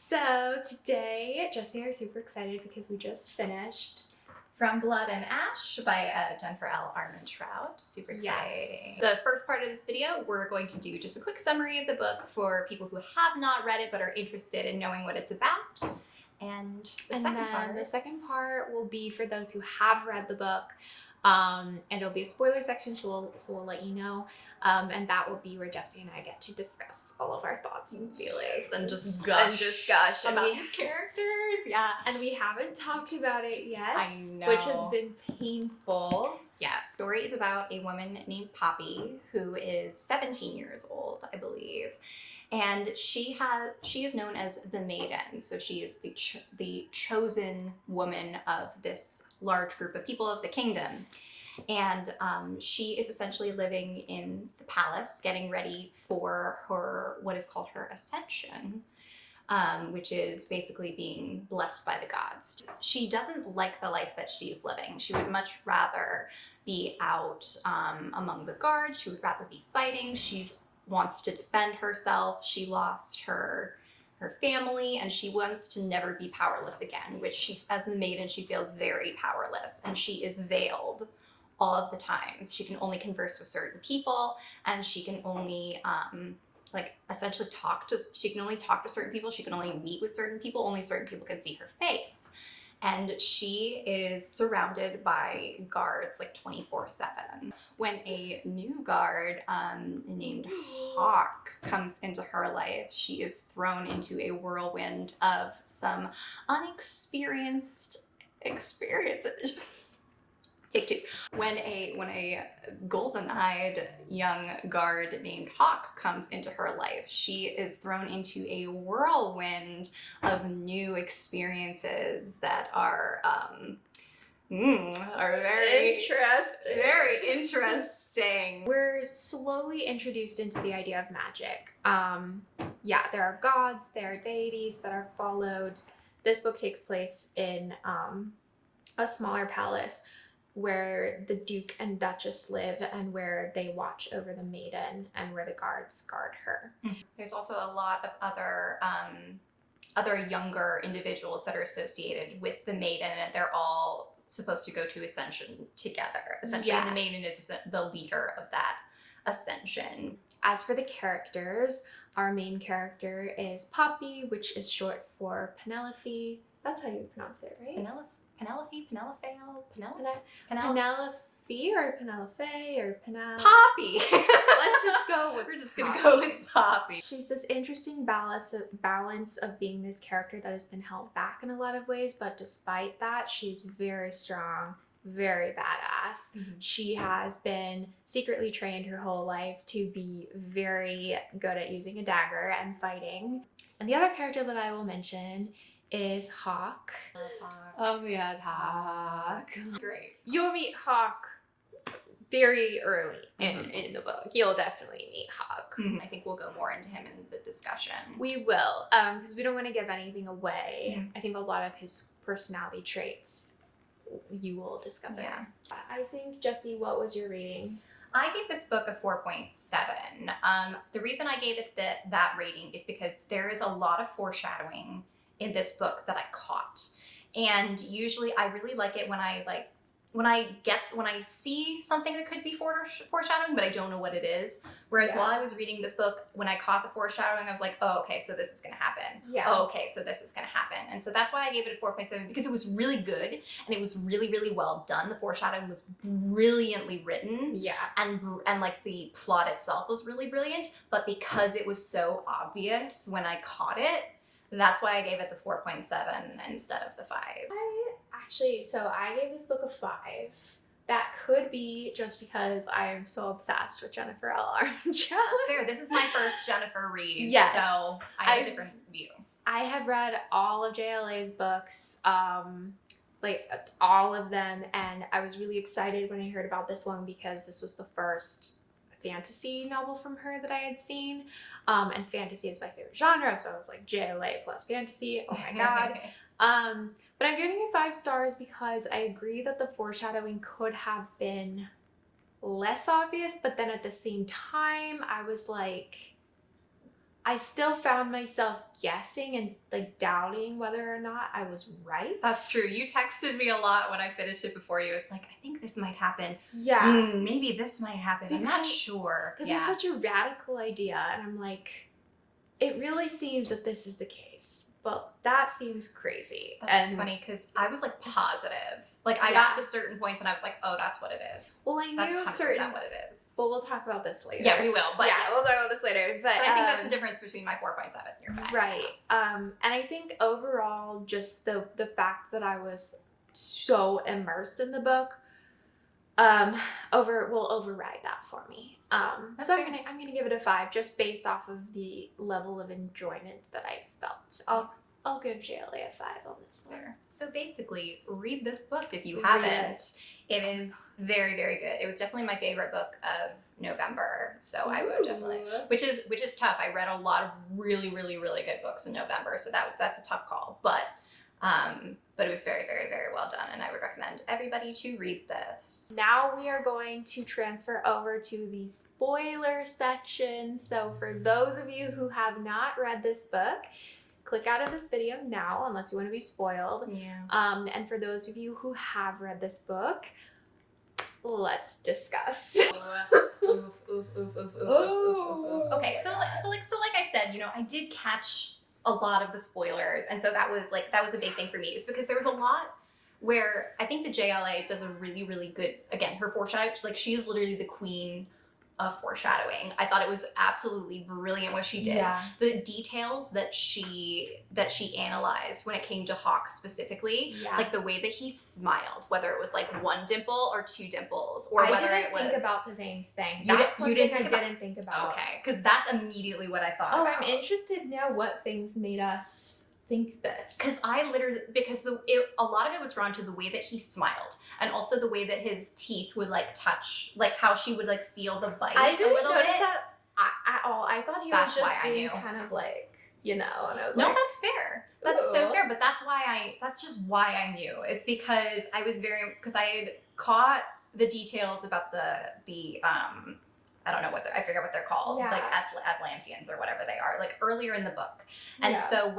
So today, Jessie and I are super excited because we just finished From Blood and Ash by Jennifer L. Armentrout. Super exciting. Yes. The first part of this video, we're going to do just a quick summary of the book for people who have not read it but are interested in knowing what it's about. And the second part will be for those who have read the book. And it'll be a spoiler section, so we'll let you know. And that will be where Jessie and I get to discuss all of our thoughts and feelings and just gush about these characters. Yeah. And we haven't talked about it yet. I know. Which has been painful. Yes. The story is about a woman named Poppy who is 17 years old, I believe. And she is known as the Maiden, so she is the chosen woman of this large group of people of the kingdom. And she is essentially living in the palace, getting ready for what is called her ascension, which is basically being blessed by the gods. She doesn't like the life that she's living. She would much rather be out among the guards. She would rather be fighting. She wants to defend herself. She lost her family, and she wants to never be powerless again, which she, as the Maiden, she feels very powerless, and she is veiled all of the time. She can only converse with certain people, and she can only essentially she can only talk to certain people. She can only meet with certain people. Only certain people can see her face. And she is surrounded by guards like 24/7. When a new guard named Hawk comes into her life, she is thrown into a whirlwind of some unexperienced experiences. Take two. When a golden-eyed young guard named Hawk comes into her life, she is thrown into a whirlwind of new experiences that are very interesting. We're slowly introduced into the idea of magic. There are gods, there are deities that are followed. This book takes place in a smaller palace where the Duke and Duchess live, and where they watch over the Maiden, and where the guards guard her. There's also a lot of other younger individuals that are associated with the Maiden, and they're all supposed to go to Ascension together. Essentially, yes. The Maiden is the leader of that Ascension. As for the characters, our main character is Poppy, which is short for Penelope. That's how you pronounce it, right? Penelope or Penelope or Poppy. Let's just go with We're just gonna go with Poppy. She's this interesting balance of being this character that has been held back in a lot of ways, but despite that, she's very strong, very badass. Mm-hmm. She has been secretly trained her whole life to be very good at using a dagger and fighting. And the other character that I will mention is Hawk. Oh, we had Hawk. Great. You'll meet Hawk very early in the book. You'll definitely meet Hawk. Mm-hmm. I think we'll go more into him in the discussion. We will, because we don't want to give anything away. Mm-hmm. I think a lot of his personality traits you will discover. Yeah. I think, Jessie, what was your rating? I gave this book a 4.7. The reason I gave it that rating is because there is a lot of foreshadowing in this book that I caught. And usually I really like it when I see something that could be foreshadowing, but I don't know what it is. Whereas while I was reading this book, when I caught the foreshadowing, I was like, oh, okay, so this is going to happen. Yeah. Oh, okay, so this is going to happen. And so that's why I gave it a 4.7, because it was really good and it was really, really well done. The foreshadowing was brilliantly written. Yeah. And like the plot itself was really brilliant, but because it was so obvious when I caught it, that's why I gave it the 4.7 instead of the 5. I gave this book a 5. That could be just because I am so obsessed with Jennifer L. Armentrout. That's fair. This is my first Jennifer read, yes. So I have a different view. I have read all of JLA's books, all of them, and I was really excited when I heard about this one because this was the first fantasy novel from her that I had seen, and fantasy is my favorite genre, so I was like, JLA plus fantasy, oh my god. But I'm giving it 5 stars because I agree that the foreshadowing could have been less obvious, but then at the same time I was like, I still found myself guessing and like doubting whether or not I was right. That's true. You texted me a lot when I finished it before you. It was like, I think this might happen. Yeah. Maybe this might happen. I'm not sure. Because it's such a radical idea. And I'm like, it really seems that this is the case. But that seems crazy. That's funny because I was like positive. Like I got to certain points and I was like, oh, that's what it is. Well, I knew that's 100% certain what it is. Well, we'll talk about this later. Yeah, we will. But we'll talk about this later. But I think that's the difference between my 4.7 and your 5. Right. And I think overall, just the fact that I was so immersed in the book, will override that for me. So I'm gonna give it a 5 just based off of the level of enjoyment that I felt. I'll give JLA a 5 on this one. So basically, read this book if you haven't. It is very, very good. It was definitely my favorite book of November. So I would definitely, which is tough. I read a lot of really, really, really good books in November, so that's a tough call. But it was very, very, very well done, and I would recommend everybody to read this. Now we are going to transfer over to the spoiler section. So for those of you who have not read this book, click out of this video now unless you want to be spoiled. Yeah. And for those of you who have read this book, let's discuss. Okay, so like I said, I did catch a lot of the spoilers, and so that was a big thing for me. Is because there was a lot where I think the JLA does a really, really good, again, her foreshadow, like she is literally the queen of foreshadowing. I thought it was absolutely brilliant what she did. Yeah. The details that she analyzed when it came to Hawk specifically, like the way that he smiled, whether it was like 1 dimple or 2 dimples, or whether it was. I didn't think about the veins thing. That's one thing I didn't think about. Okay, because that's immediately what I thought. Oh, about. I'm interested now. What things made us think this? Because a lot of it was drawn to the way that he smiled, and also the way that his teeth would like touch, like how she would like feel the bite. I didn't notice that at all. I thought he was just being kind of like, and I was no, like, that's fair. That's so fair. But that's just why I knew. Is because because I had caught the details about the I don't know I forget what they're called, like Atlanteans or whatever they are, like earlier in the book. And so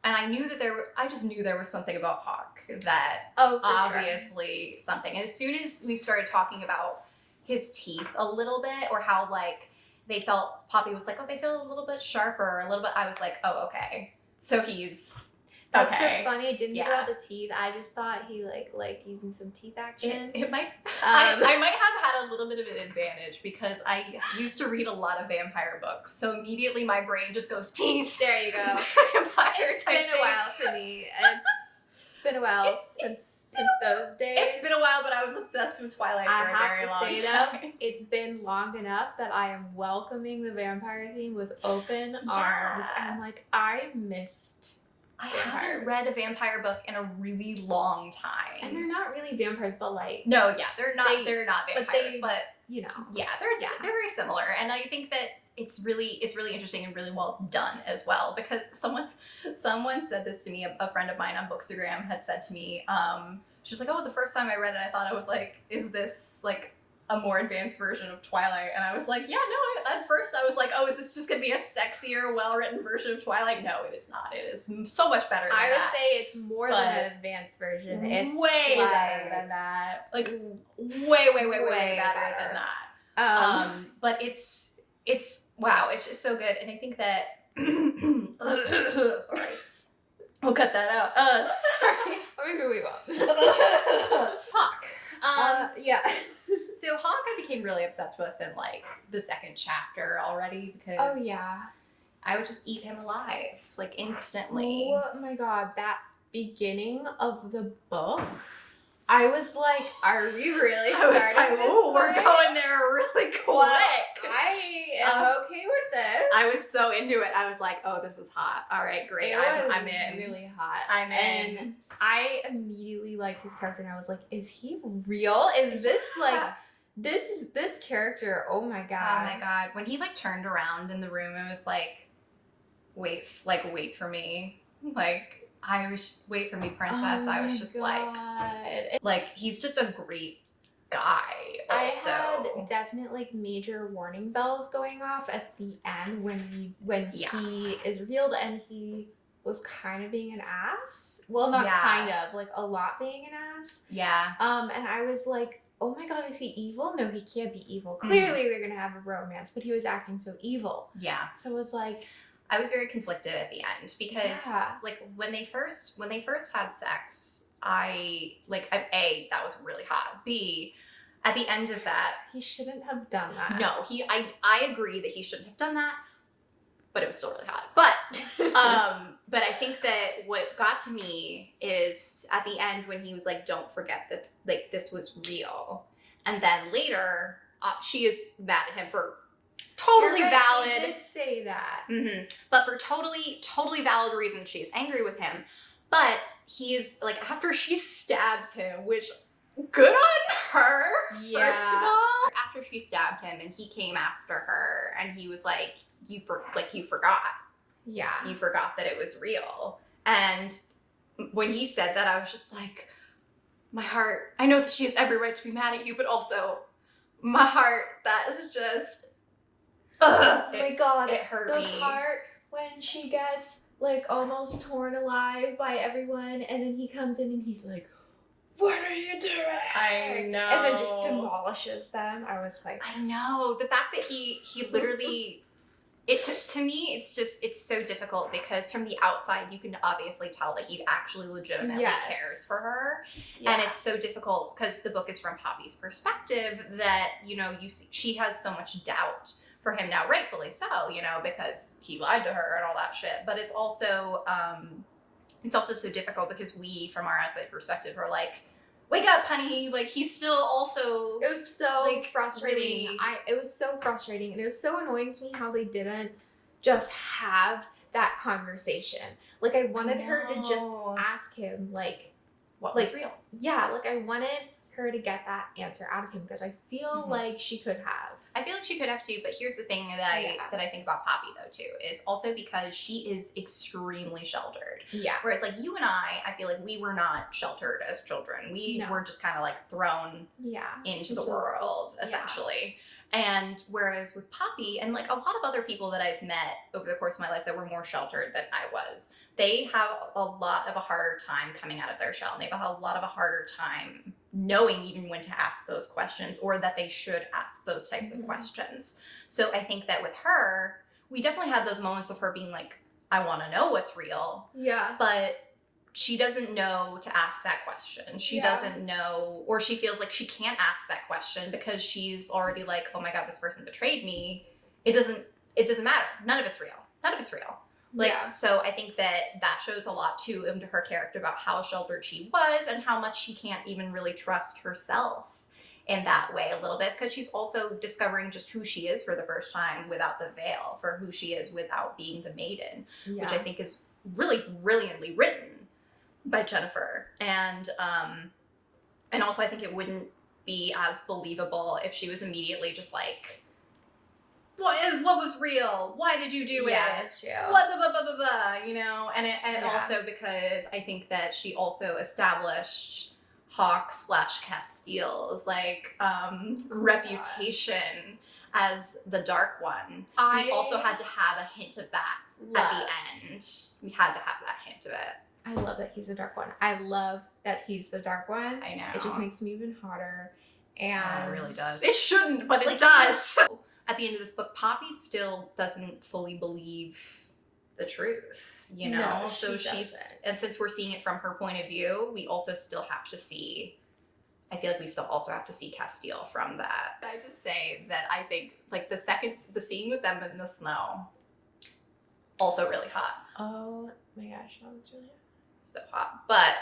I knew that I just knew there was something about Hawk that obviously something. As soon as we started talking about his teeth a little bit, or how like they felt, Poppy was like, oh, they feel a little bit sharper, a little bit. I was like, oh, okay. So he's That's so funny. I didn't think about the teeth. I just thought he like using some teeth action. It might. I might have had a little bit of an advantage because I used to read a lot of vampire books, so immediately my brain just goes teeth. There you go. Vampire. It's been a while for me. It's been a while since those days. It's been a while, but I was obsessed with Twilight for a very long time. I have to say though, it's been long enough that I am welcoming the vampire theme with open arms. And I'm like, I haven't read a vampire book in a really long time. And they're not really vampires, but like... No, yeah, they're not vampires, but yeah, they're very similar. And I think that it's really interesting and really well done as well, because someone said this to me, a friend of mine on Bookstagram had said to me, she was like, oh, the first time I read it, I thought I was like, is this like a more advanced version of Twilight? And I was like, yeah, no, at first I was like, oh, is this just gonna be a sexier, well-written version of Twilight? No, it is not. It is so much better than that. I would say it's more than an advanced version. It's way better than that. Like, way better than that. But it's wow, it's just so good. And I think that, sorry. We'll cut that out. Sorry. Or maybe we won't. Hawk. So Hawk I became really obsessed with in like the 2nd chapter already, because I would just eat him alive, like instantly. Oh my god, that beginning of the book, I was like, are we really starting this we're going there really quick. Well, I am okay with this. I was so into it. I was like, oh, this is hot. All right, great. I'm in. Really hot. I'm in. And I immediately liked his character, and I was like, is he real? Is this like... This character, oh my god. Oh my god. When he like turned around in the room, it was like, wait for me. Like, wait for me, princess. I was just like, he's just a great guy also. I had definite like major warning bells going off at the end when he is revealed and he was kind of being an ass. Well, not kind of, like a lot being an ass. Yeah. And I was like, oh my god, is he evil? No, he can't be evil. Clearly they're gonna have a romance, but he was acting so evil. Yeah. So it was like, I was very conflicted at the end because like when they first had sex, A, that was really hot. B, at the end of that, he shouldn't have done that. No, I agree that he shouldn't have done that, but it was still really hot. But I think that what got to me is at the end when he was like, don't forget that like this was real. And then later, she is mad at him for totally valid. He did say that. Mm-hmm. But for totally valid reasons, she is angry with him. But he is like, after she stabs him, which good on her, first of all. After she stabbed him and he came after her and he was like, you forgot. Yeah. You forgot that it was real. And when he said that, I was just like, my heart, I know that she has every right to be mad at you, but also my heart, that is just, oh my god, it hurt me. The part when she gets like almost torn alive by everyone and then he comes in and he's like, what are you doing? I know. And then just demolishes them. I was like, I know. The fact that he literally, to me, it's so difficult because from the outside, you can obviously tell that he actually legitimately cares for her. Yeah. And it's so difficult because the book is from Poppy's perspective that, you know, she has so much doubt for him now, rightfully so, you know, because he lied to her and all that shit. But it's also so difficult because we, from our outside perspective, are like, wake up, honey. Like, he's still also... It was so like, frustrating. Really... It was so frustrating. And it was so annoying to me how they didn't just have that conversation. Like, I wanted her to just ask him, like... What was real? Yeah, like, I wanted her to get that answer out of him because I feel like she could have. I feel like she could have too, but here's the thing that I think about Poppy though too, is also because she is extremely sheltered. Yeah. Where it's like you and I feel like we were not sheltered as children. We were just kind of like thrown into the world, essentially. And whereas with Poppy and like a lot of other people that I've met over the course of my life that were more sheltered than I was, they have a lot of a harder time coming out of their shell. And they have a lot of a harder time knowing even when to ask those questions or that they should ask those types of questions. So I think that with her, we definitely had those moments of her being like, I want to know what's real. Yeah. But she doesn't know to ask that question. She doesn't know, or she feels like she can't ask that question because she's already like, oh my God, this person betrayed me. It doesn't matter. None of it's real. None of it's real. Like, so I think that shows a lot too into her character about how sheltered she was and how much she can't even really trust herself in that way a little bit because she's also discovering just who she is for the first time without the veil, for who she is without being the maiden, which I think is really brilliantly written by Jennifer. And also I think it wouldn't be as believable if she was immediately just like, what was real? Why did you do it? Yeah, that's true. What the blah, blah, blah, blah, you know? And also because I think that she also established Hawk/Castile's like reputation as the Dark One. We also had to have a hint of that at the end. We had to have that hint of it. I love that he's the Dark One. I love that he's the Dark One. I know. It just makes me even hotter. And it really does. It shouldn't, but it does. At the end of this book, Poppy still doesn't fully believe the truth, you know? No, so and since we're seeing it from her point of view, we also still have to see, I feel like we still also have to see Castile from that. I just say that I think like the scene with them in the snow, also really hot. Oh my gosh, that was really hot. So hot. But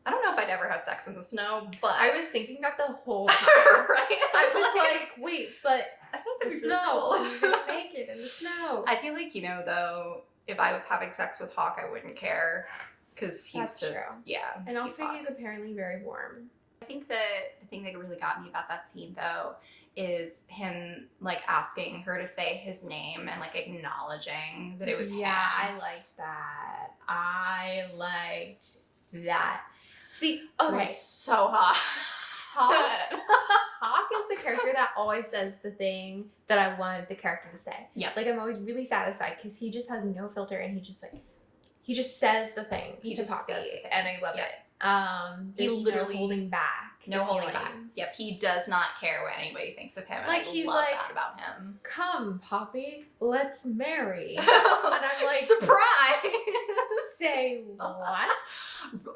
I don't know if I'd ever have sex in the snow, but I was thinking that the whole time. Right? I was like, wait, but I feel the snow. You're naked in the snow. I feel like, you know, though, if I was having sex with Hawk, I wouldn't care because he's true. And also he's apparently very warm. I think that the thing that really got me about that scene, though, is him like asking her to say his name and like acknowledging that it was him. I liked that. I liked that. See, okay. It was so hot. Hawk is the character that always says the thing that I wanted the character to say. Yeah. Like, I'm always really satisfied because he just has no filter and he just says the things He to just Poppy, says the thing. and I love Yeah. it. He There's literally- no holding back. No the holding back. feelings. Yep, he does not care what anybody thinks of him. And Like, I he's love like- that about him. Come, Poppy, let's marry. And I'm like, surprise! say what?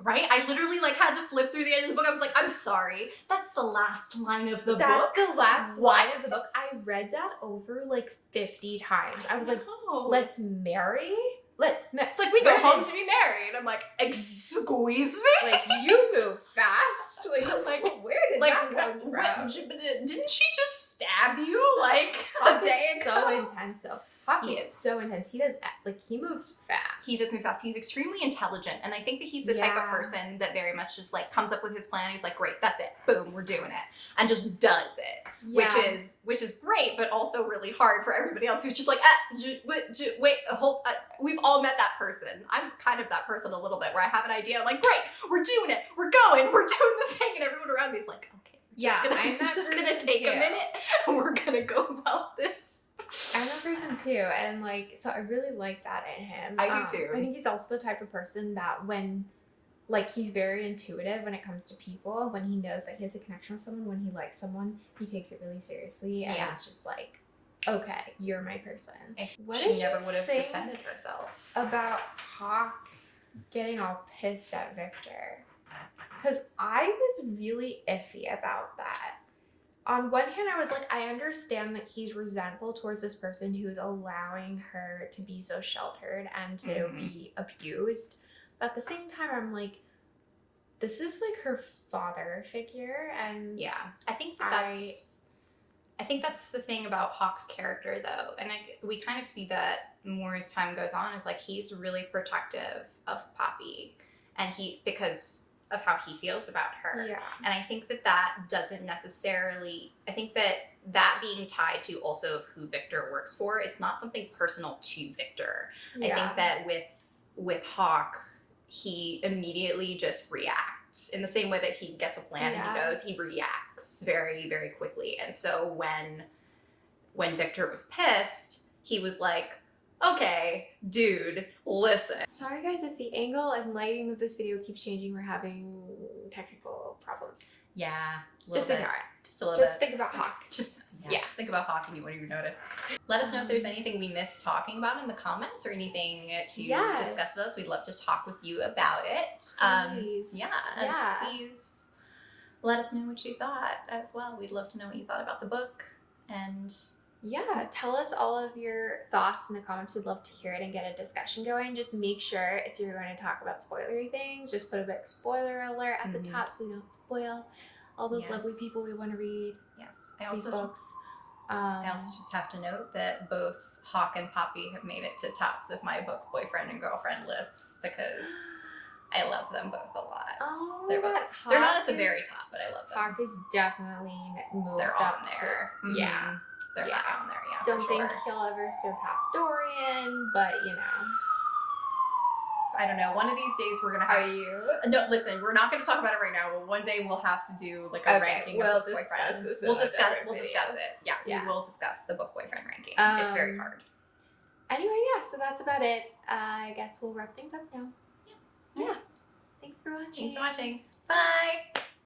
Right? I literally like had to flip through the end of the book. I was like, I'm sorry. That's the last line of the That's book. the last What? line of the book. I read that over like 50 times. I was like, no. let's marry? Let's marry. It's like, we go Where home did- to be married. I'm like, squeeze me? Like, you move fast. Like where did like, that come from? didn't she just stab you like Hawk a day is ago? so intense though. Hawk He is is. so intense. He does, like, he moves fast. He does move fast. He's extremely intelligent. And I think that he's the type of Yeah. person that very much just like comes up with his plan. He's like, great, that's it. Boom, we're doing it. And just does it. Yeah. Which is great, but also really hard for everybody else who's just like, wait, hold, we've all met that person. I'm kind of that person a little bit where I have an idea. I'm like, great, we're doing it. We're going. We're doing the thing. And everyone around me is like, okay, Yeah, I'm I'm that just gonna person take a too. minute and we're gonna go about this. I'm that person too, and like, so I really like that in him. I do too. I think he's also the type of person that when, like, he's very intuitive when it comes to people. When he knows that he has a connection with someone, when he likes someone, he takes it really seriously, and Yeah. it's just like, okay, you're my person. What She did you never would have think defended herself. about Hawk getting all pissed at Victor? Because I was really iffy about that. On one hand, I was like, I understand that he's resentful towards this person who's allowing her to be so sheltered and to Mhm. be abused. But at the same time, I'm like, this is like her father figure. And Yeah, I think that's the thing about Hawk's character, though, and we kind of see that more as time goes on. Is like he's really protective of Poppy, and because of how he feels about her. Yeah. And I think that doesn't necessarily. I think that being tied to also who Victor works for, it's not something personal to Victor. I think that with Hawk, he immediately just reacts in the same way that he gets a plan and he reacts very, very quickly. And so when Victor was pissed, he was like, okay, dude, listen. Sorry guys if the angle and lighting of this video keeps changing. We're having technical problems. Yeah. Just ignore it. Just a little Just bit. think about Hawk. Just think about Hawk and you won't even notice. Let us know if there's anything we missed talking about in the comments or anything to Yes. discuss with us. We'd love to talk with you about it. Please. And please let us know what you thought as well. We'd love to know what you thought about the book. And Yeah, tell us all of your thoughts in the comments. We'd love to hear it and get a discussion going. Just make sure if you're going to talk about spoilery things, just put a big spoiler alert at the top so we don't spoil all those lovely people we want to read yes, these books. I also just have to note that both Hawk and Poppy have made it to tops of my book boyfriend and girlfriend lists because I love them both a lot. Oh, They're both. They're not at the very top, but I love them. Hawk is definitely moved They're up on there. to, yeah. They're Yeah. high on there, yeah. Don't for think sure. he'll ever surpass Dorian, but you know. I don't know. One of these days we're gonna have. Are you? No, listen. We're not gonna talk about it right now. But one day we'll have to do like a Okay, ranking we'll of book discuss boyfriends. this in We'll a discuss. different We'll video. discuss it. Yeah, Yeah. we will discuss the book boyfriend ranking. It's very Um, hard. Anyway, yeah, so that's about it. I guess we'll wrap things up now. Yeah. Thanks for watching. Thanks for watching. Bye.